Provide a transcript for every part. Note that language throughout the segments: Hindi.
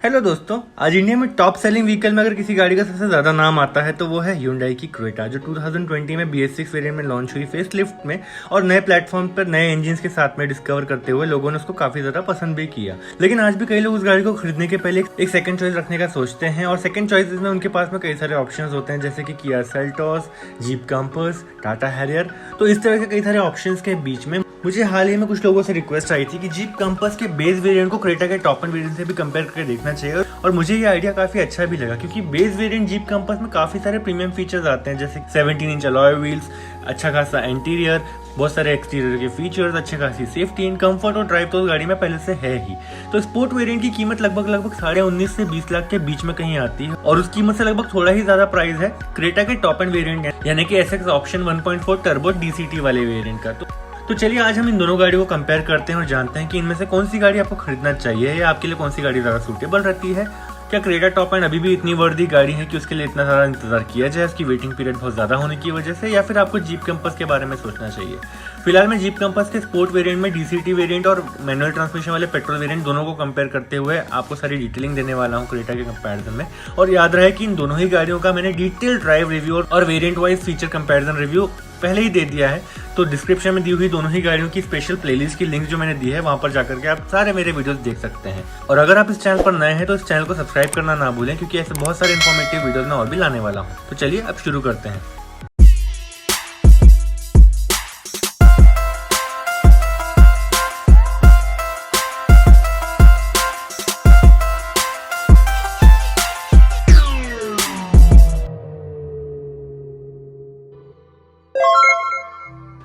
हेलो दोस्तों, आज इंडिया में टॉप सेलिंग व्हीकल में अगर किसी गाड़ी का सबसे ज्यादा नाम आता है तो वो है Hyundai की क्रेटा, जो 2020 में BS6 वेरिएंट में लॉन्च हुई फेसलिफ्ट में और नए प्लेटफॉर्म पर नए इंजन के साथ में डिस्कवर करते हुए लोगों ने उसको काफी ज्यादा पसंद भी किया। लेकिन आज भी कई लोग उस गाड़ी को खरीदने के पहले एक सेकंड चॉइस रखने का सोचते हैं और सेकंड चॉइस में उनके पास में कई सारे ऑप्शंस होते हैं, जैसे कि Kia Seltos, jeep campers, Tata Harrier. तो इस तरह के कई सारे ऑप्शंस के बीच में मुझे हाल ही में कुछ लोगों से रिक्वेस्ट आई थी कि जीप कैंपर्स के बेस वेरिएंट को क्रेटा के टॉप एंड वेरिएंट से भी कंपेयर करके देखना चाहिए, और मुझे ये आइडिया काफी अच्छा भी लगा क्योंकि बेस वेरिएंट जीप कैंपर्स में काफी सारे प्रीमियम फीचर्स आते हैं, जैसे 17 इंच अलॉय व्हील्स, अच्छा खासा इंटीरियर, बहुत सारे एक्सटीरियर के फीचर्स, अच्छी खासी सेफ्टी एंड कंफर्ट और ड्राइव तो उस गाड़ी में पहले से है ही। तो स्पोर्ट वेरिएंट की कीमत लगभग 19.5 से 20 लाख के बीच में कहीं आती है और उस कीमत से लगभग थोड़ा ही ज्यादा प्राइस है क्रेटा के टॉप एंड वेरिएंट यानी कि SX ऑप्शन 1.4 टर्बो DCT वाले वेरिएंट का। तो चलिए आज हम इन दोनों गाड़ियों को कंपेयर करते हैं और जानते हैं कि इनमें से कौन सी गाड़ी आपको खरीदना चाहिए या आपके लिए कौन सी गाड़ी ज्यादा सूटेबल रहती है। क्या क्रेटा टॉप एंड अभी भी इतनी वर्दी गाड़ी है कि उसके लिए इतना सारा इंतजार किया जाए उसकी वेटिंग पीरियड बहुत ज्यादा होने की वजह से, या फिर आपको जीप कैंपर्स के बारे में सोचना चाहिए। फिलहाल मैं जीप कैंपर्स के स्पोर्ट वेरिएंट में DCT वेरिएंट और मैनुअल ट्रांसमिशन वाले पेट्रोल वेरिएंट दोनों को कंपेयर करते हुए आपको सारी डिटेलिंग देने वाला हूँ क्रेटा के कंपैरिजन में। और याद रहे कि इन दोनों ही गाड़ियों का मैंने डिटेल ड्राइव रिव्यू और variant wise feature comparison review पहले ही दे दिया है, तो डिस्क्रिप्शन में दी हुई दोनों ही गाड़ियों की स्पेशल प्लेलिस्ट की लिंक जो मैंने दी है वहां पर जाकर के आप सारे मेरे वीडियोस देख सकते हैं। और अगर आप इस चैनल पर नए हैं तो इस चैनल को सब्सक्राइब करना ना भूलें, क्योंकि ऐसे बहुत सारे इन्फॉर्मेटिव वीडियोस मैं और भी लाने वाला हूँ। तो चलिए अब शुरू करते हैं।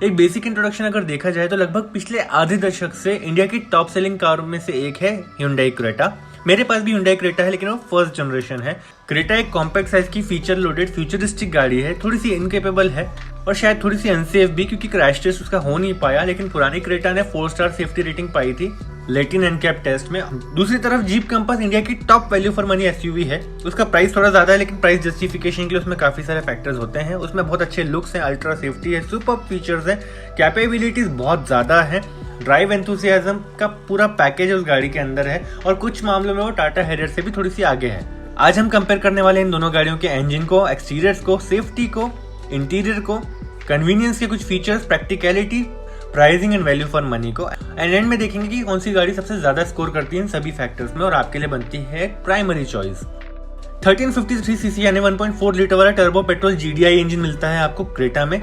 एक बेसिक इंट्रोडक्शन अगर देखा जाए तो लगभग पिछले आधे दशक से इंडिया की टॉप सेलिंग कारों में से एक है Hyundai क्रेटा। मेरे पास भी Hyundai क्रेटा है, लेकिन वो फर्स्ट जनरेशन है। क्रेटा एक कॉम्पैक्ट साइज की फीचर लोडेड फ्यूचरिस्टिक गाड़ी है, थोड़ी सी इनकेपेबल है और शायद थोड़ी सी अनसेफ भी क्योंकि क्रैश टेस्ट उसका हो नहीं पाया, लेकिन पुरानी क्रेटा ने 4 स्टार सेफ्टी रेटिंग पाई थी लैटिन एनकैप टेस्ट में। दूसरी तरफ जीप कैंपर्स इंडिया की top value for money SUV है। उसका प्राइस थोड़ा ज्यादा है, लेकिन प्राइस जस्टिफिकेशन के लिए उसमें काफी सारे फैक्टर्स होते हैं। उसमें बहुत अच्छे लुक्स हैं, अल्ट्रा सेफ्टी है, सुपर फीचर्स है, कैपेबिलिटीज बहुत ज्यादा है, ड्राइव एंथुसियाज्म का पूरा पैकेज उस गाड़ी के अंदर है और कुछ मामलों में वो टाटा हैरियर से भी थोड़ी सी आगे है। आज हम कंपेयर करने वाले इन दोनों गाड़ियों के इंजन को, एक्सटीरियर्स को, सेफ्टी को, इंटीरियर को, कन्वीनियंस के कुछ features, practicality, pricing and value for money को, एंड में देखेंगे कि कौन सी गाड़ी सबसे ज्यादा स्कोर करती है इन सभी फैक्टर्स में और आपके लिए बनती है प्राइमरी चॉइस। 1353 सीसी यानी 1.4 लीटर वाला टर्बो पेट्रोल GDI इंजन मिलता है आपको क्रेटा में।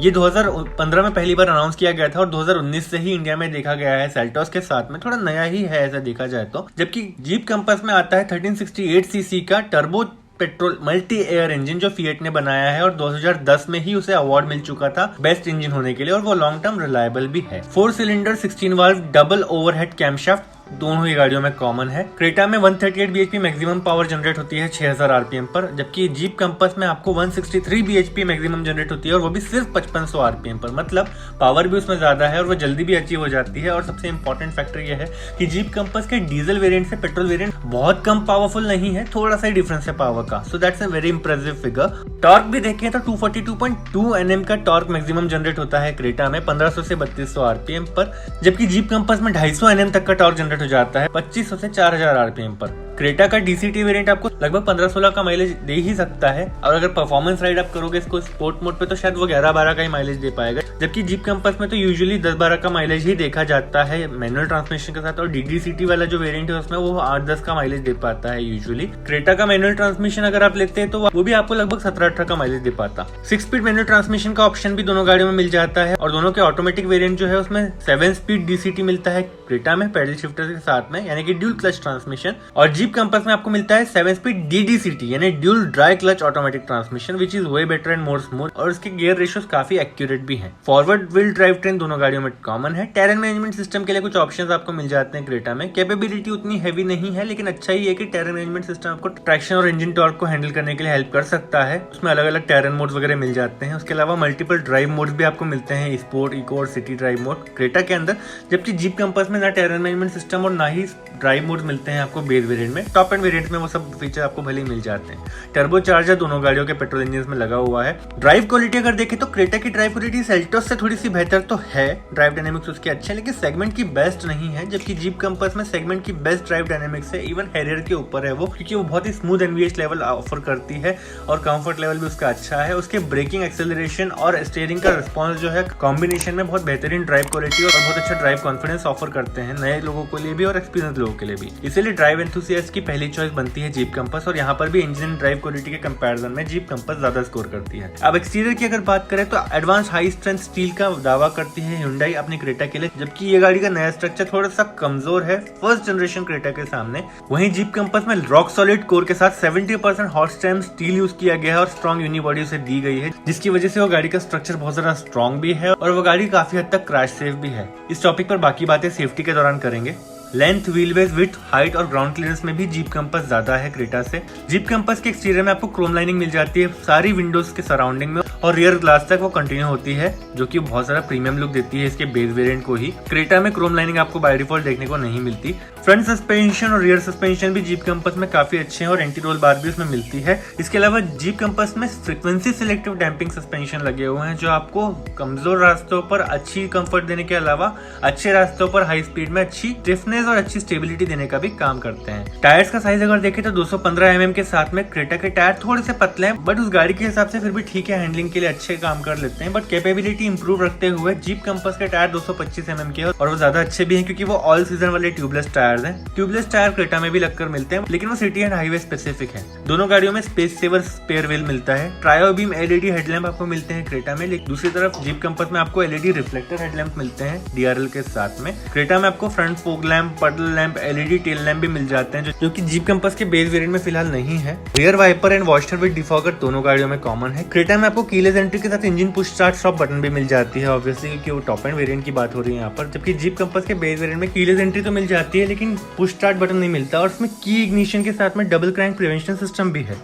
ये 2015 में पहली बार अनाउंस किया गया था और 2019 से ही इंडिया में देखा गया है सेल्टोस के साथ में, थोड़ा नया ही है ऐसा देखा जाए तो। जबकि जीप कैंपर्स में आता है 1368 सीसी का turbo petrol multi air engine जो फिएट ने बनाया है और 2010 में ही उसे अवार्ड मिल चुका था बेस्ट इंजन होने के लिए, और वो लॉन्ग टर्म रिलायबल भी है। 4 cylinder 16 valve double overhead camshaft दोनों ही गाड़ियों में कॉमन है। क्रेटा में 138 bhp मैक्सिमम पावर जनरेट होती है 6000 RPM पर, जबकि जीप कैंपर्स में आपको 163 bhp मैक्सिमम जनरेट होती है और वो भी सिर्फ 5500 RPM पर। मतलब पावर भी उसमें ज्यादा है और वो जल्दी भी अचीव हो जाती है। और सबसे इंपॉर्टेंट फैक्टर ये है कि जीप कैंपर्स के डीजल वेरिएंट से पेट्रोल वेरिएंट बहुत कम पावरफुल नहीं है, थोड़ा सा ही डिफरेंस है पावर का। So that's a very impressive figure. Torque भी देखें तो 242.2 Nm का टॉर्क मैक्सिमम जनरेट होता है क्रेटा में 1500 से 3200 RPM पर, जबकि जीप कैंपर्स में 250 Nm तक का टॉर्क जनरेट हो जाता है 2500 से 4000 RPM पर। क्रेटा का DCT वेरिएंट आपको लगभग 15-16 का माइलेज दे ही सकता है, और अगर परफॉर्मेंस राइड आप करोगे इसको स्पोर्ट मोड पे तो शायद वो 11-12 का ही माइलेज दे पाएगा, जबकि जीप कैंपर्स में तो यूजुअली 10-12 का माइलेज ही देखा जाता है मैनुअल ट्रांसमिशन के साथ। और DCT वाला जो वेरिएंट है उसमें वो 8-10 का माइलेज दे पाता है यूजुअली। क्रेटा का मैनुअल ट्रांसमिशन अगर आप लेते हैं तो वो भी आपको लगभग 17-18 का माइलेज दे पाता। 6 स्पीड मैनुअल ट्रांसमिशन का ऑप्शन भी दोनों गाड़ियों में मिल जाता है, और दोनों के ऑटोमेटिक वेरिएंट जो है उसमें 7 स्पीड DCT मिलता है क्रेटा में पैडल शिफ्टर के साथ में, यानी कि ड्यूल क्लच ट्रांसमिशन, और जीप कैंपर्स में आपको मिलता है 7 स्पीड DDCT यानी dual dry clutch automatic transmission, which is way better and more smooth, और इसके गियर रेशियोस काफी एक्यूरेट भी हैं। फॉरवर्ड व्हील ड्राइव ट्रेन दोनों गाड़ियों में कॉमन है। टेरेन मैनेजमेंट सिस्टम के लिए कुछ ऑप्शंस आपको मिल जाते हैं क्रेटा में। कैपेबिलिटी उतनी हैवी नहीं है, लेकिन अच्छा ही है कि टेरेन मैनेजमेंट सिस्टम आपको ट्रैक्शन और इंजन टॉर्क को हैंडल करने के लिए हेल्प कर सकता है। उसमें अलग अलग टेरेन मोड्स वगैरह मिल जाते हैं। उसके अलावा मल्टीपल ड्राइव मोड्स भी आपको मिलते हैं, स्पोर्ट, इको और सिटी ड्राइव मोड क्रेटा के अंदर, जबकि जीप कैंपर्स में ना टेरेन मैनेजमेंट सिस्टम और ना ही ड्राइव मोड मिलते हैं आपको बेस वेरिएंट में। टॉप एंड वेरिएंट में वो सब फीचर आपको भले ही मिल जाते हैं। टर्बो चार्जर दोनों गाड़ियों के पेट्रोल इंजन में लगा हुआ है। ड्राइव क्वालिटी अगर देखें तो क्रेटा की ड्राइव क्वालिटी सेल्टोस से थोड़ी सी बेहतर तो है, ड्राइव डायनेमिक्स उसके अच्छे हैं, लेकिन सेगमेंट की बेस्ट नहीं है। जबकि जीप कंपास में सेगमेंट की बेस्ट ड्राइव डायनेमिक्स है, इवन हैरियर के ऊपर है वो, क्योंकि वो बहुत ही स्मूथ एनवीएच लेवल ऑफर करती है और कंफर्ट लेवल भी उसका अच्छा है। उसके ब्रेकिंग, एक्सेलरेशन और स्टीयरिंग का रिस्पॉन्स जो है कॉम्बिनेशन में बहुत बेहतरीन ड्राइव क्वालिटी और बहुत अच्छा ड्राइव कॉन्फिडेंस ऑफर करते हैं नए लोगों के लिए भी और एक्सपीरियंस लोगों के लिए भी। इसीलिए ड्राइव एंथुसियास्ट की पहली चॉइस बनती है जीप कंपास, और यहाँ पर भी इंजन ड्राइव क्वालिटी के कंपैरिजन में जीप कंपास ज्यादा स्कोर करती है। अब एक्सटीरियर की अगर बात करें तो एडवांस हाई स्ट्रेंथ स्टील का दावा करती है Hyundai अपनी क्रेटा के लिए, जबकि ये गाड़ी का नया स्ट्रक्चर थोड़ा सा कमजोर है फर्स्ट जनरेशन क्रेटा के सामने। वहीं जीप कंपास में रॉक सॉलिड कोर के साथ 70% हॉट स्ट्रैप स्टील यूज किया गया है और स्ट्रॉन्ग यूनिबॉडी उसे दी गई है, जिसकी वजह से वो गाड़ी का स्ट्रक्चर बहुत ज्यादा स्ट्रॉन्ग भी है और वो गाड़ी काफी हद तक क्रैश सेफ भी है। इस टॉपिक पर बाकी बातें सेफ्टी के दौरान करेंगे। Length, wheel base, width, height और ग्राउंड क्लियरेंस में भी जीप कंपास ज्यादा है क्रेटा से। जीप कंपास के एक्सटीरियर में आपको क्रोम लाइनिंग मिल जाती है सारी विंडोज के सराउंडिंग में और रियर ग्लास तक वो कंटिन्यू होती है, जो कि बहुत सारा प्रीमियम लुक देती है इसके बेस वेरिएंट को ही। क्रेटा में क्रोम लाइनिंग आपको बाय डिफॉल्ट देखने को नहीं मिलती। फ्रंट सस्पेंशन और रियर सस्पेंशन भी जीप कंपास में काफी अच्छे हैं और एंटी रोल बार भी उसमें मिलती है। इसके अलावा जीप कंपास में फ्रीक्वेंसी सिलेक्टिव डैम्पिंग सस्पेंशन लगे हुए हैं, जो आपको कमजोर रास्तों पर अच्छी कंफर्ट देने के अलावा अच्छे रास्तों पर हाई स्पीड में अच्छी स्टिफनेस और अच्छी स्टेबिलिटी देने का भी काम करते हैं। टायर्स का साइज अगर देखें तो 215 mm के साथ में क्रेटा के टायर थोड़े से पतले हैं, बट उस गाड़ी के हिसाब से फिर भी ठीक है, हैंडलिंग के लिए अच्छे काम कर लेते हैं। बट कैपेबिलिटी इंप्रूव रखते हुए जीप कंपास के टायर 225 mm के और वो ज्यादा अच्छे भी हैं, क्योंकि वो ऑल सीजन वाले ट्यूबलेस टायर्स हैं। ट्यूबलेस टायर क्रेटा में भी लगकर मिलते हैं, लेकिन वो सिटी एंड हाईवे स्पेसिफिक है। दोनों गाड़ियों में स्पेस सेवर स्पेयर व्हील मिलता है। ट्रायो बीम एलईडी हेडलैम्प आपको मिलते हैं क्रेटा में, लेकिन दूसरी तरफ जीप कंपास में आपको एलईडी रिफ्लेक्टर हेडलैम्प मिलते हैं डीआरएल के साथ में। क्रेटा में आपको front fog lamp, puddle lamp, LED tail lamp भी मिल जाते हैं, जो कि जीप कंपास के बेस वेरिएंट में फिलहाल नहीं है। Rear wiper and washer with defogger दोनों गाड़ियों में कॉमन है। क्रेटा में आपको कीलेस एंट्री के साथ engine push start stop button भी मिल जाती है, ऑब्वियसली क्योंकि वो टॉप एंड वेरिएंट की बात हो रही है यहाँ पर। जबकि जीप कंपास के बेस वेरिएंट में कीलेस एंट्री तो मिल जाती है, लेकिन पुश स्टार्ट बटन नहीं मिलता, और उसमें की इग्निशन के साथ में डबल क्रैंक प्रिवेंशन सिस्टम भी है।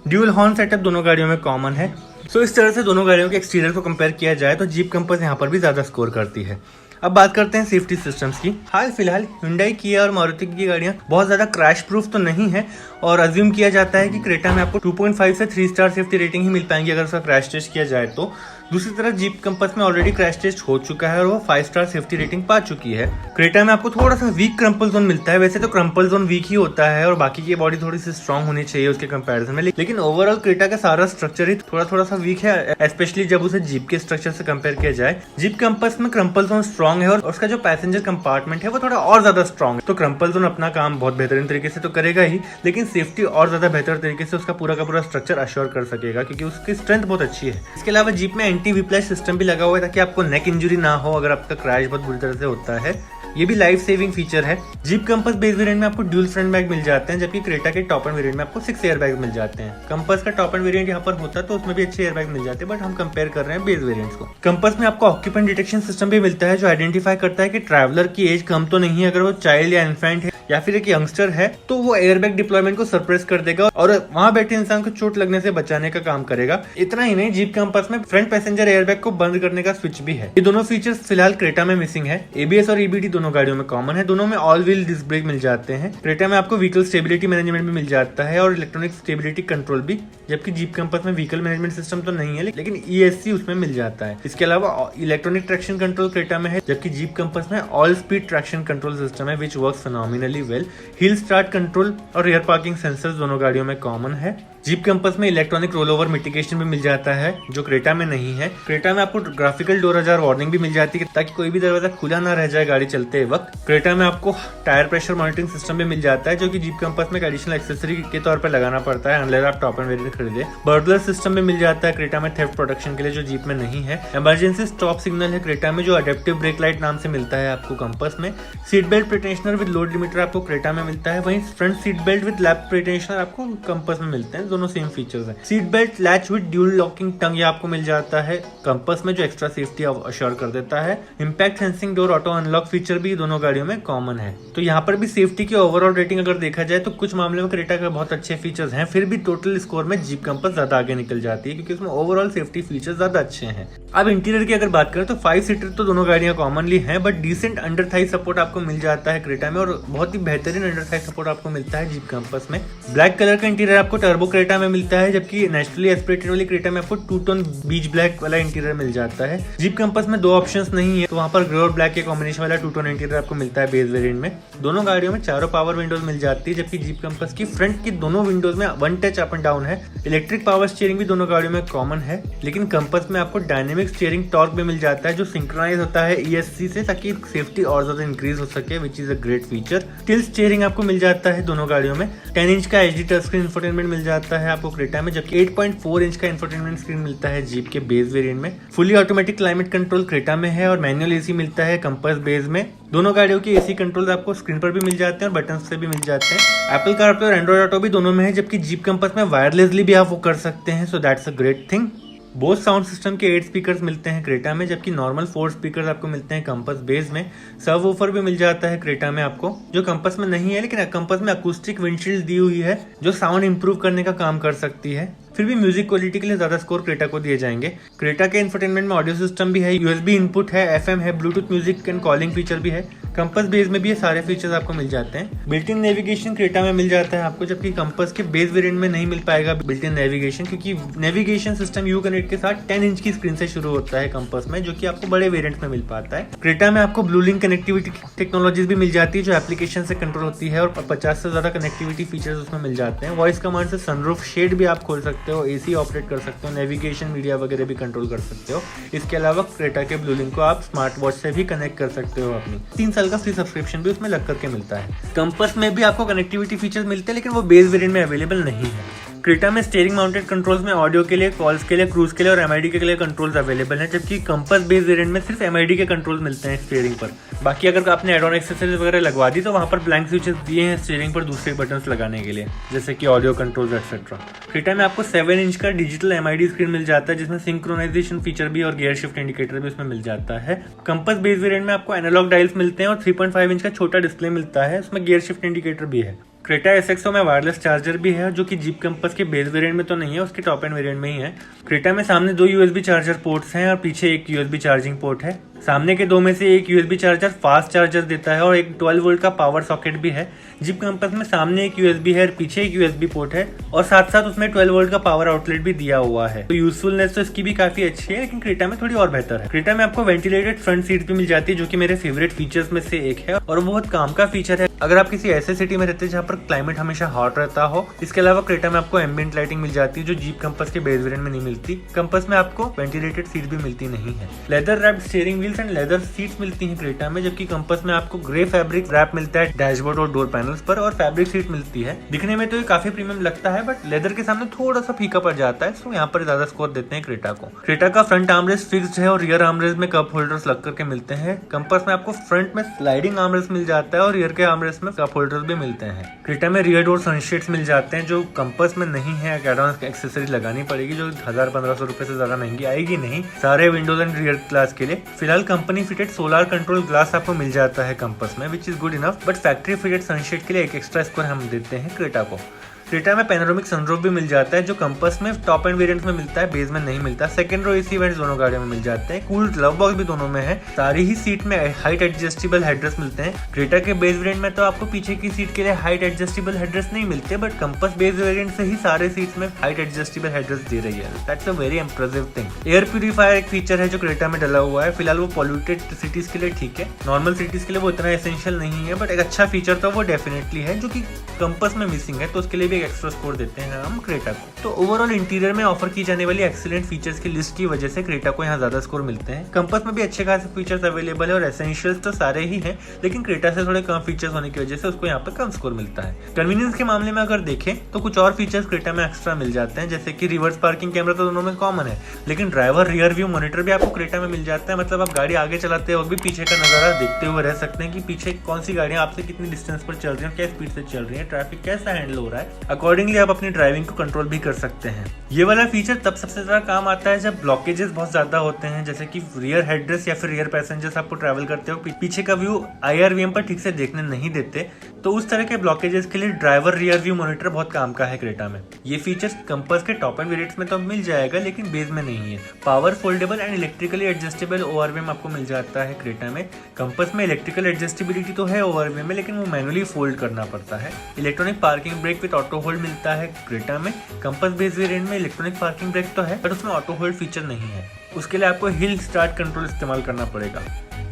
ड्यूल हॉर्न सेटअप दोनों गाड़ियों में कॉमन है। सो इस तरह से दोनों गाड़ियों के एक्सटीरियर को कंपेयर किया जाए तो जीप कंपास यहाँ पर भी ज्यादा स्कोर करती है। अब बात करते हैं सेफ्टी सिस्टम्स की। हाल फिलहाल Hyundai, Kia और मारुति की गाड़ियां बहुत ज्यादा क्रैश प्रूफ तो नहीं है और अज्यूम किया जाता है कि क्रेटा में आपको 2.5 से 3 स्टार सेफ्टी रेटिंग ही मिल पाएंगी अगर उसका क्रैश टेस्ट किया जाए तो। दूसरी तरफ जीप कंपास में ऑलरेडी क्रैश टेस्ट हो चुका है और वो 5 स्टार सेफ्टी रेटिंग पा चुकी है। क्रेटा में आपको थोड़ा सा वीक क्रम्पल जोन मिलता है, वैसे तो क्रम्पल जोन वीक ही होता है और बाकी की बॉडी थोड़ी सी स्ट्रांग होनी चाहिए उसके कंपैरिजन में, लेकिन ओवरऑल क्रेटा का सारा स्ट्रक्चर ही थोड़ा सा वीक है, स्पेशली जब उसे जीप के स्ट्रक्चर से कंपेयर किया जाए। जीप कंपास में क्रम्पल जोन स्ट्रांग है और उसका जो पैसेंजर कंपार्टमेंट है वो थोड़ा और ज्यादा स्ट्रांग है, तो क्रम्पल जोन अपना काम बहुत बेहतरीन तरीके से तो करेगा ही, लेकिन सेफ्टी और ज्यादा बेहतर तरीके से उसका पूरा का पूरा स्ट्रक्चर अश्योर कर सकेगा, क्योंकि उसकी स्ट्रेंथ बहुत अच्छी है। इसके अलावा जीप में एंटी व्हिप्लैश सिस्टम भी लगा हुआ है ताकि आपको नेक इंजरी ना हो अगर आपका क्रैश बहुत बुरी तरह से होता है। ये भी लाइफ सेविंग फीचर है। जीप कंपास बेस वेरिएंट में आपको ड्यूल फ्रंट बैग मिल जाते हैं, जबकि क्रेटा के टॉप एंड वेरिएंट में आपको 6 एयर बैग मिल जाते हैं। कंपास का टॉप एंड वेरिएंट यहाँ पर होता है तो उसमें भी अच्छे एयर बैग मिल जाते हैं, बट हम कंपेयर कर रहे हैं बेस वेरिएंट्स को। कंपास में आपको ऑक्यूपेंट डिटेक्शन सिस्टम भी मिलता है, जो आइडेंटिफाई करता है कि ट्रैवलर की एज कम तो नहीं है, अगर वो चाइल्ड या इन्फेंट है या फिर एक यंगस्टर है तो वो एयरबैग डिप्लॉयमेंट को सरप्रेस कर देगा और वहां बैठे इंसान को चोट लगने से बचाने का काम करेगा। इतना ही नहीं, जीप कंपास में फ्रंट पैसेंजर एयरबैग को बंद करने का स्विच भी है। ये दोनों फीचर्स फिलहाल क्रेटा में मिसिंग है। एबीएस और ईबीडी दोनों गाड़ियों में कॉमन है, दोनों में ऑल व्हील डिस्क ब्रेक मिल जाते हैं। क्रेटा में आपको व्हीकल स्टेबिलिटी मैनेजमेंट भी मिल जाता है और इलेक्ट्रॉनिक स्टेबिलिटी कंट्रोल भी, जबकि जीप कंपास में व्हीकल मैनेजमेंट सिस्टम तो नहीं है, लेकिन ईएससी उसमें मिल जाता है। इसके अलावा इलेक्ट्रॉनिक ट्रैक्शन कंट्रोल क्रेटा में है, जबकि जीप कंपास में all speed traction control system है, which works phenomenally well. Hill start control और रियर पार्किंग सेंसर्स दोनों गाड़ियों में कॉमन है। जीप कंपास में इलेक्ट्रॉनिक रोल ओवर मिटिगेशन भी मिल जाता है, जो क्रेटा में नहीं है। क्रेटा में आपको ग्राफिकल डोर अजार वार्निंग भी मिल जाती है ताकि कोई भी दरवाजा खुला ना रह जाए गाड़ी चलते वक्त। क्रेटा में आपको टायर प्रेशर मॉनिटरिंग सिस्टम भी मिल जाता है, जो कि जीप कंपास में एडिशनल एक्सेसरी के तौर पर लगाना पड़ता है अनलेस आप टॉप एंड वेरिएंट खरीदे। बर्गलर सिस्टम भी मिल जाता है क्रेटा में थेफ्ट प्रोटेक्शन के लिए, जो जीप में नहीं है। इमरजेंसी स्टॉप सिग्नल है क्रेटा में, जो अडेप्टिव ब्रेक लाइट नाम से मिलता है आपको कंपास में। Seat belt pretensioner with load limiter आपको क्रेटा में मिलता है, वहीं front seat belt with lap pretensioner आपको कंपास में मिलते हैं, दोनों सेम फीचर्स हैं। Seat belt latch with dual locking tongue ये आपको मिल जाता है कंपास में, जो एक्स्ट्रा सेफ्टी अश्योर कर देता है। Impact sensing door auto unlock feature भी दोनों गाड़ियों में कॉमन है। तो यहाँ पर भी सेफ्टी की ओवरऑल रेटिंग अगर देखा जाए तो कुछ मामले में क्रेटा के बहुत अच्छे फीचर्स हैं, फिर भी टोटल स्कोर में जीप कंपास ज्यादा आगे निकल जाती है, क्योंकि उसमें ओवरऑल सेफ्टी फीचर्स ज्यादा अच्छे हैं। अब इंटीरियर की अगर बात करें तो 5 सीटर तो दोनों गाड़ियां कॉमनली हैं, but decent under thigh support आपको मिल जाता है क्रेटा में और बहुत बहुत ही बेहतरीन अंडर साइड सपोर्ट आपको मिलता है जीप कंपास में। ब्लैक कलर का इंटीरियर आपको टर्बो क्रेटा में मिलता है, जबकि नेचुरली एस्पिरेटेड वाली क्रेटा में आपको टू टोन बीच ब्लैक वाला इंटीरियर मिल जाता है। जीप कंपास में 2 ऑप्शंस नहीं है, तो वहाँ पर ग्रे और ब्लैक के कॉम्बिनेशन वाला टू टोन इंटीरियर आपको मिलता है बेस वेरिएंट में। दोनों गाड़ियों में चारों पावर विंडोज मिल जाती है, जबकि जीप कंपास की फ्रंट की दोनों विंडोज में 1 टच अप एंड डाउन है। इलेक्ट्रिक पावर स्टीयरिंग भी दोनों गाड़ियों में कॉमन है, लेकिन कंपास में आपको डायनेमिक स्टीयरिंग टॉर्क भी मिल जाता है जो सिंक्रोनाइज होता है ESC से, ताकि सेफ्टी और ज्यादा इंक्रीज हो सके, विच is a great feature. Tilt steering आपको मिल जाता है दोनों गाड़ियों में। 10 इंच का HD टच स्क्रीन इंफोटेनमेंट मिल जाता है आपको क्रेटा में, जबकि 8.4 इंच का इंफोटेनमेंट स्क्रीन मिलता है जीप के बेस वेरिएंट में। Fully automatic climate control Creta में है और मैनुअल AC मिलता है कंपास बेस में। दोनों गाड़ियों के AC कंट्रोल आपको स्क्रीन पर भी मिल जाते हैं और बटन से भी मिल जाते हैं। एप्पल कारप्ले और एंड्रॉइड ऑटो भी दोनों में है, जबकि जीप कंपास में वायरलेसली भी आप वो कर सकते हैं, so that's a great thing. Both sound system के 8 स्पीकर्स मिलते हैं क्रेटा में, जबकि नॉर्मल 4 स्पीकर्स आपको मिलते हैं कंपास बेस में। सब वूफर भी मिल जाता है क्रेटा में आपको, जो कंपास में नहीं है, लेकिन कंपास में अकूस्टिक विंडशील्ड दी हुई है जो साउंड इंप्रूव करने का काम कर सकती है। फिर भी म्यूजिक क्वालिटी के लिए ज्यादा स्कोर क्रेटा को दिए जाएंगे। क्रेटा के इंफोटेनमेंट में ऑडियो सिस्टम भी है, USB इनपुट है, FM है, Bluetooth music and calling feature भी है। कंपास बेस में भी ये सारे फीचर्स आपको मिल जाते हैं। बिल्ट इन नेविगेशन क्रेटा में मिल जाता है आपको, जबकि कंपास के बेस वेरिएंट में नहीं मिल पाएगा बिल्ट इन नेविगेशन, क्योंकि नेविगेशन सिस्टम U-Connect के साथ 10 इंच की स्क्रीन से शुरू होता है कंपास में, जो कि आपको बड़े वेरिएंट में मिल पाता है। क्रेटा में आपको ब्लू लिंक कनेक्टिविटी टेक्नोलॉजीज भी मिल जाती है जो एप्लीकेशन से कंट्रोल होती है, और 50 से ज्यादा कनेक्टिविटी फीचर्स उसमें मिल जाते हैं। वॉइस कमांड से सनरूफ शेड भी आप खोल सकते हो, AC ऑपरेट कर सकते हो, नेविगेशन मीडिया वगैरह भी कंट्रोल कर सकते हो। इसके अलावा क्रेटा के ब्लू लिंक को आप स्मार्ट वॉच से भी कनेक्ट कर सकते हो अपनी। 3 साल का फ्री सब्सक्रिप्शन भी उसमें लग करके मिलता है। कंपास में भी आपको कनेक्टिविटी फीचर्स मिलते हैं, लेकिन वो बेस वेरिएंट में अवेलेबल नहीं है। क्रेटा में स्टीयरिंग माउंटेड कंट्रोल्स में ऑडियो के लिए, कॉल्स के लिए, क्रूज के लिए और MID के लिए कंट्रोल्स अवेलेबल हैं, जबकि कंपास बेस वेरिएंट में सिर्फ MID के कंट्रोल्स मिलते हैं स्टीयरिंग पर। बाकी अगर आपने एड ऑन एक्सेसरीज वगैरह लगवा दी तो वहाँ पर ब्लैंक स्विचेस दिए हैं स्टीयरिंग पर दूसरे बटन्स लगाने के लिए, जैसे कि ऑडियो कंट्रोल्स एक्सेट्रा। क्रेटा में आपको 7 इंच का डिजिटल MID स्क्रीन मिल जाता है, जिसमें सिंक्रोनाइजेशन फीचर भी और गियर शिफ्ट इंडिकेटर भी उसमें मिल जाता है। कंपास बेस वेरिएंट में आपको एनालॉग डायल्स मिलते हैं और 3.5 इंच का छोटा डिस्प्ले मिलता है, उसमें गियर शिफ्ट इंडिकेटर भी है। क्रेटा SXO में वायरलेस चार्जर भी है, जो कि जीप कंपास के बेस वेरिएंट में तो नहीं है, उसके टॉप एंड वेरिएंट में ही है। क्रेटा में सामने 2 USB चार्जर पोर्ट्स हैं और पीछे एक USB चार्जिंग पोर्ट है। सामने के 2 में से एक USB चार्जर फास्ट चार्जर देता है और एक 12 वोल्ट का पावर सॉकेट भी है। जीप कंपास में सामने एक USB है और पीछे एक USB पोर्ट है, और साथ साथ उसमें 12 वोल्ट का पावर आउटलेट भी दिया हुआ है। तो यूजफुलनेस तो इसकी भी काफी अच्छी है, लेकिन क्रेटा में थोड़ी और बेहतर है। क्रेटा में आपको वेंटिलेटेड फ्रंट सीट भी मिल जाती है, जो कि मेरे फेवरेट फीचर्स में से एक है और बहुत काम का फीचर है अगर आप किसी ऐसे सिटी में रहते हैं जहाँ पर क्लाइमेट हमेशा हॉट रहता हो। इसके अलावा क्रेटा में आपको एम्बिएंट लाइटिंग मिल जाती है, जो जीप कंपास के बेस वेरिएंट में नहीं मिलती। कंपास में आपको वेंटिलेटेड सीट भी मिलती नहीं है। Leather wrapped steering wheels and leather seats मिलती हैं क्रेटा में, जबकि कंपास में आपको ग्रे फैब्रिक रैप मिलता है डैशबोर्ड और डोर पैनल्स पर, और फैब्रिक सीट मिलती है। दिखने में तो ये काफी प्रीमियम लगता है, बट लेदर के सामने थोड़ा सा फीका पड़ जाता है, तो यहाँ पर ज्यादा स्कोर देते हैं क्रेटा को। क्रेटा का फ्रंट आर्मरेस्ट फिक्स्ड है और रियर आर्मरेस्ट में कप होल्डर्स लग करके मिलते हैं। कंपास में आपको फ्रंट में स्लाइडिंग आर्मरेस्ट मिल जाता है और रियर के आर्मरेस्ट में कप होल्डर्स भी मिलते हैं। क्रेटा में रियर डोर सनशेड्स मिल जाते हैं, जो कंपास में नहीं है। एडवांस एक्सेसरीज लगानी पड़ेगी, जो 1000-1500 रुपए से ज्यादा महंगी आएगी नहीं, सारे विंडोज एंड रियर ग्लास के लिए। फिलहाल company fitted solar control glass आपको मिल जाता है कंपास में, which is good enough, but factory fitted sunshade के लिए एक एक्स्ट्रा स्कोर हम देते हैं क्रेटा को। क्रेटा में पैनोरामिक सनरूफ भी मिल जाता है, जो कंपास में टॉप एंड वेरिएंट्स में मिलता है, बेस में नहीं मिलता। सेकंड रो AC वेंट्स दोनों गाड़ियों में मिल जाते हैं। कूल ग्लव बॉक्स भी दोनों में है। सारी ही सीट में हाइट एडजस्टेबल हेडरेस्ट मिलते हैं। क्रेटा के बेस वेरिएंट में तो आपको पीछे की सीट के लिए हाइट एडजस्टेबल हेडरेस्ट नहीं मिलते, बट कंपास बेस वेरिएंट से ही सारे सीट्स में हाइट एडजस्टेबल हेडरेस्ट दे रही है। That's a very impressive thing. Air purifier एक फीचर है जो क्रेटा में डला हुआ है। फिलहाल वो पॉल्यूटेड सिटीज के लिए ठीक है, नॉर्मल सिटीज के लिए वो इतना एसेंशियल नहीं है, बट एक अच्छा फीचर तो वो डेफिनेटली है, जो कि कंपास में मिसिंग है, तो उसके लिए भी एक एक्स्ट्रा स्कोर देते हैं हम क्रेटा को। तो ओवरऑल इंटीरियर में ऑफर की जाने वाली एक्सीलेंट फीचर्स की लिस्ट की वजह से क्रेटा को यहाँ ज्यादा स्कोर मिलते हैं। कंपास में भी अच्छे खासे फीचर्स अवेलेबल है और एसेंशियल्स तो सारे ही हैं, लेकिन क्रेटा से थोड़े कम फीचर्स होने की वजह से उसको यहाँ पे कम स्कोर मिलता है। कन्वीनियंस के मामले में अगर देखें तो कुछ और फीचर्स क्रेटा में एक्स्ट्रा मिल जाते हैं, जैसे कि रिवर्स पार्किंग कैमरा तो दोनों में कॉमन है, लेकिन ड्राइवर रियर व्यू मॉनिटर भी आपको क्रेटा में मिल जाता है। मतलब आप गाड़ी आगे चलाते हो भी पीछे का नजारा देखते हुए रह सकते हैं कि पीछे कौन सी गाड़ियां आपसे कितनी डिस्टेंस पर चल रही है, क्या स्पीड से चल रही है, ट्रैफिक कैसा हैंडल हो रहा है। अकॉर्डिंगली आप अपनी ड्राइविंग को कंट्रोल भी कर सकते हैं। ये वाला फीचर तब सबसे ज्यादा काम आता है जब ब्लॉकेजेस बहुत ज्यादा होते हैं, जैसे कि रियर हेडरेस्ट या फिर रियर पैसेंजर्स आपको ट्रैवल करते हो, पीछे का व्यू IRVM पर ठीक से देखने नहीं देते। तो उस तरह के ब्लॉकेजेस के लिए ड्राइवर रियर व्यू मॉनिटर बहुत काम का है क्रेटा में। ये फीचर्स कंपास के टॉप एंड वेरिएंट्स में तो मिल जाएगा, लेकिन बेस में नहीं है। Power foldable and electrically adjustable ORVM आपको मिल जाता है क्रेटा में। कंपास में इलेक्ट्रिकल एडजस्टेबिलिटी तो है ओआरवीएम में, लेकिन वो मैनुअली फोल्ड करना पड़ता है। Electronic parking brake with auto hold मिलता है क्रेटा में। कंपास बेस वेरिएंट में इलेक्ट्रॉनिक पार्किंग ब्रेक तो है, बट उसमें ऑटो होल्ड फीचर नहीं है। उसके लिए आपको हिल स्टार्ट कंट्रोल इस्तेमाल करना पड़ेगा।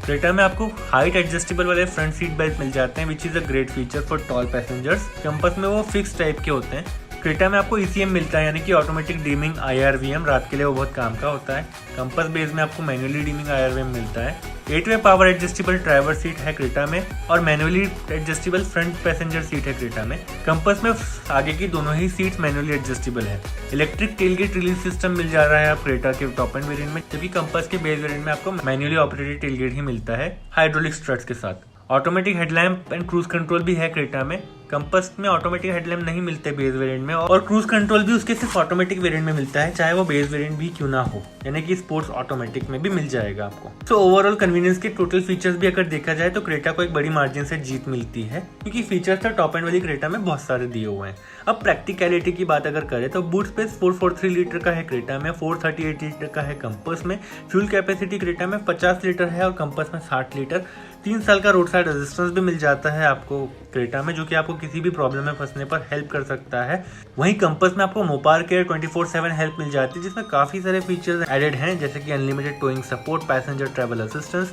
क्रेटा में आपको हाइट एडजस्टेबल वाले फ्रंट सीट बेल्ट मिल जाते हैं, which is a great feature for tall passengers. Compass में वो फिक्स टाइप के होते हैं। क्रेटा में आपको ECM मिलता है, यानी कि ऑटोमेटिक डीमिंग IRVM, रात के लिए वो बहुत काम का होता है। कंपास बेस में आपको मैनुअली डीमिंग IRVM मिलता है। 8-वे पावर एडजस्टेबल ड्राइवर सीट है क्रेटा में और manually adjustable front passenger seat है क्रेटा में। कंपास में आगे की दोनों ही सीट्स मैनुअली एडजस्टेबल है। इलेक्ट्रिक टेलगेट रिलीज सिस्टम मिल जा रहा है आप क्रेटा के टॉप एंड वेरिएंट में, जबकि कंपास के बेस वेरिएंट में आपको मैनुअली ऑपरेटेड टेलगेट ही मिलता है हाइड्रोलिक स्ट्रट्स के साथ। Automatic headlamp and cruise control भी है क्रेटा में। कंपास में ऑटोमेटिक हेडलैम्प नहीं मिलते बेस वेरिएंट में, और क्रूज कंट्रोल भी उसके सिर्फ ऑटोमेटिक वेरिएंट में मिलता है, चाहे वो बेस वेरिएंट भी क्यों ना हो, यानी कि स्पोर्ट्स ऑटोमेटिक में भी मिल जाएगा आपको। तो ओवरऑल कन्वीनियंस के टोटल फीचर्स भी अगर देखा जाए तो क्रेटा को एक बड़ी मार्जिन से जीत मिलती है, क्योंकि फीचर्स तो टॉप एंड वाली क्रेटा में बहुत सारे दिए हुए हैं। अब प्रैक्टिकलिटी की बात अगर करें तो बूट स्पेस 443 लीटर का है क्रेटा में, 438 लीटर का है कंपास में। फ्यूल कैपेसिटी क्रेटा में 50 लीटर है और कंपास में 60 लीटर। 3 साल का रोड साइड रेजिस्टेंस भी मिल जाता है आपको क्रेटा में, जो कि आपको किसी भी प्रॉब्लम में फंसने पर हेल्प कर सकता है। वहीं कंपास में आपको मोपार केयर 24/7 हेल्प मिल जाती है, जिसमें काफी सारे फीचर्स एडेड हैं, जैसे कि unlimited towing support, passenger travel assistance,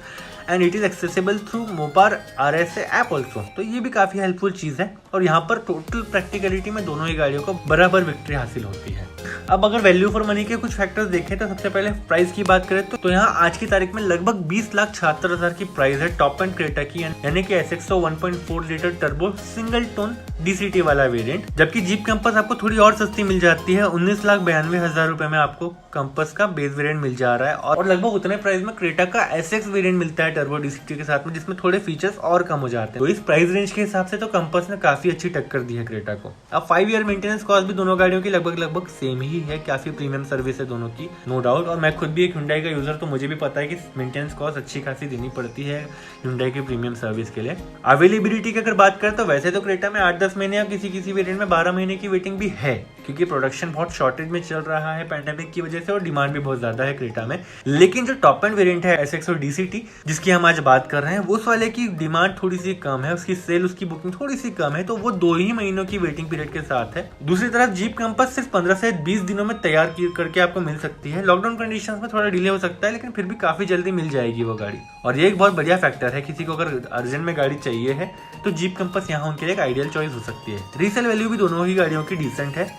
and it is accessible through Mopar RSA app also. तो ये भी काफी हेल्पफुल चीज है, और यहाँ पर टोटल प्रैक्टिकलिटी में दोनों ही गाड़ियों को बराबर विक्ट्री हासिल होती है। अब अगर वैल्यू फॉर मनी के कुछ फैक्टर्स देखें तो सबसे पहले प्राइस की बात करें तो यहाँ आज की तारीख में लगभग 20,76,000 की प्राइस है टॉप एंड क्रेटा की, यानी कि SXO 1.4 litre turbo single tone DCT वाला वेरिएंट। जबकि जीप कंपास आपको थोड़ी और सस्ती मिल जाती है, 19,92,000 रुपए में आपको कंपास का बेस वेरिएंट मिल जा रहा है, और लगभग उतने प्राइस में क्रेटा का SX वेरिएंट मिलता है टर्बो DCT के साथ में, जिसमें थोड़े फीचर्स और कम हो जाते हैं। तो इस प्राइस रेंज के हिसाब से तो कंपास ने काफी अच्छी टक्कर दी है क्रेटा को। अब 5 ईयर मेंटेनेंस कॉस्ट भी दोनों गाड़ियों की लगभग सेम ही है, काफी प्रीमियम सर्विस है दोनों की, नो डाउट। और मैं खुद भी एक Hyundai का यूजर, तो मुझे भी पता है कि मेंटेनेंस कॉस्ट अच्छी खासी देनी पड़ती है Hyundai की प्रीमियम सर्विस के लिए। अवेलेबिलिटी की अगर बात करें तो वैसे तो क्रेटा में 8-10 महीने या किसी वेरिएंट में 12 महीने की वेटिंग भी है, क्योंकि प्रोडक्शन बहुत शॉर्टेज में चल रहा है पैंडेमिक की वजह से, और डिमांड भी बहुत ज्यादा है क्रेटा में। लेकिन जो टॉप एंड वेरिएंट है SXO DCT, जिसकी हम आज बात कर रहे हैं, उस वाले की डिमांड थोड़ी सी कम है, उसकी सेल, उसकी बुकिंग थोड़ी सी कम है, तो वो 2 ही महीनों की वेटिंग पीरियड के साथ है। दूसरी तरफ जीप कंपास सिर्फ 15 से 20 दिनों में तैयार करके आपको मिल सकती है। लॉकडाउन कंडीशंस में थोड़ा डिले हो सकता है, लेकिन फिर भी काफी जल्दी मिल जाएगी वो गाड़ी, और ये एक बहुत बढ़िया फैक्टर है। किसी को अगर अर्जेंट में गाड़ी चाहिए है तो जीप कंपास यहाँ उनके लिए एक आइडियल चॉइस हो सकती है। रीसेल वैल्यू भी दोनों ही गाड़ियों की डिसेंट है।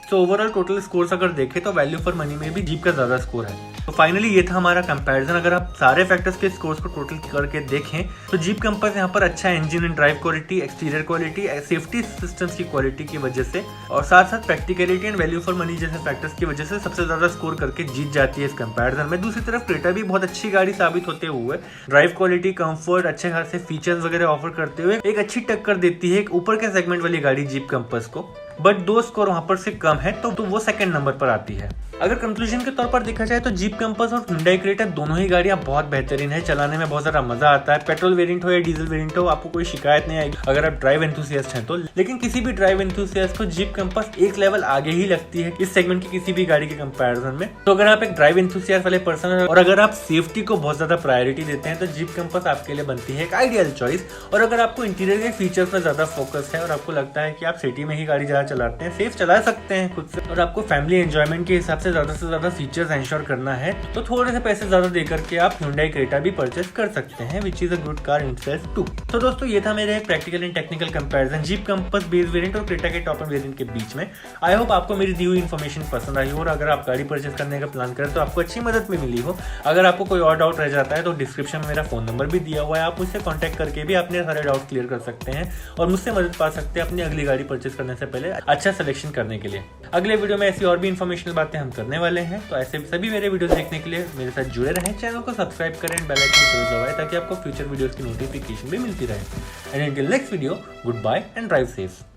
तो ओवरऑल टोटल स्कोर्स अगर देखें तो वैल्यू फॉर मनी में भी जीप का ज्यादा स्कोर है। तो फाइनली ये था हमारा कंपैरिजन। अगर आप सारे फैक्टर्स के स्कोर्स को टोटल करके देखें तो जीप कंपास यहाँ पर अच्छा engine and drive quality, exterior quality, safety systems की क्वालिटी की वजह से, और साथ साथ practicality and value for money जैसे फैक्टर्स की वजह से सबसे ज्यादा स्कोर करके जीत जाती है इस कंपैरिजन में। दूसरी तरफ क्रेटा भी बहुत अच्छी गाड़ी साबित होते हुए ड्राइव क्वालिटी, कंफर्ट, अच्छे खासे फीचर्स वगैरह ऑफर करते हुए एक अच्छी टक्कर देती है एक ऊपर के सेगमेंट वाली गाड़ी जीप कंपास को, बट 2 स्कोर वहां पर से कम है, तो वो सेकंड नंबर पर आती है। अगर कंक्लूजन के तौर पर देखा जाए तो जीप कंपास और Hyundai क्रेटा दोनों ही गाड़ियां बहुत बेहतरीन है, चलाने में बहुत ज्यादा मजा आता है। पेट्रोल वेरिएंट हो या डीजल वेरिएंट हो, आपको कोई शिकायत नहीं आएगी अगर आप ड्राइव एंथुसियास्ट हैं तो। लेकिन किसी भी ड्राइव एंथुसियास्ट को जीप कंपास एक लेवल आगे ही लगती है इस सेगमेंट की किसी भी गाड़ी के कंपैरिजन में। तो अगर आप एक ड्राइव एंथुसियास्ट वाले पर्सन हैं और अगर आप सेफ्टी को बहुत ज्यादा प्रायोरिटी देते हैं तो जीप कंपास आपके लिए बनती है एक आइडियल चॉइस। और अगर आपको इंटीरियर के फीचर्स पर ज्यादा फोकस है और आपको लगता है कि आप सिटी में ही गाड़ी ज्यादा चलाते हैं, सेफ चला सकते हैं खुद से, और आपको फैमिली एंजॉयमेंट के हिसाब से ज्यादा फीचर्स एंश्योर करना है, तो थोड़े से पैसे ज्यादा देकर के आप Hyundai क्रेटा भी परचेस कर सकते हैं, which is a good car in self too. तो दोस्तों ये था मेरे practical and technical comparison Jeep Compass base variant और क्रेटा के टॉप एंड वेरिएंट के बीच में। आई होप आपको मेरी दी हुई इन्फॉर्मेशन पसंद आई हो, और अगर आप गाड़ी परचेस करने का प्लान करें तो आपको अच्छी मदद में मिली हो। अगर आपको कोई और डाउट रह जाता है तो डिस्क्रिप्शन में मेरा फोन नंबर भी दिया हुआ है, आप मुझसे कॉन्टैक्ट करके भी अपने सारे डाउट क्लियर कर सकते हैं और मुझसे मदद पा सकते हैं अपनी अगली गाड़ी परचेस करने से पहले अच्छा सिलेक्शन करने के लिए। अगले वीडियो में ऐसी और भी इन्फॉर्मेशनल बातें हम करने वाले हैं, तो ऐसे सभी मेरे वीडियोस देखने के लिए मेरे साथ जुड़े रहें, चैनल को सब्सक्राइब करें, बेल आइकन जरूर दबाएं ताकि आपको फ्यूचर वीडियोस की नोटिफिकेशन भी मिलती रहे। And until next video, good bye and drive safe.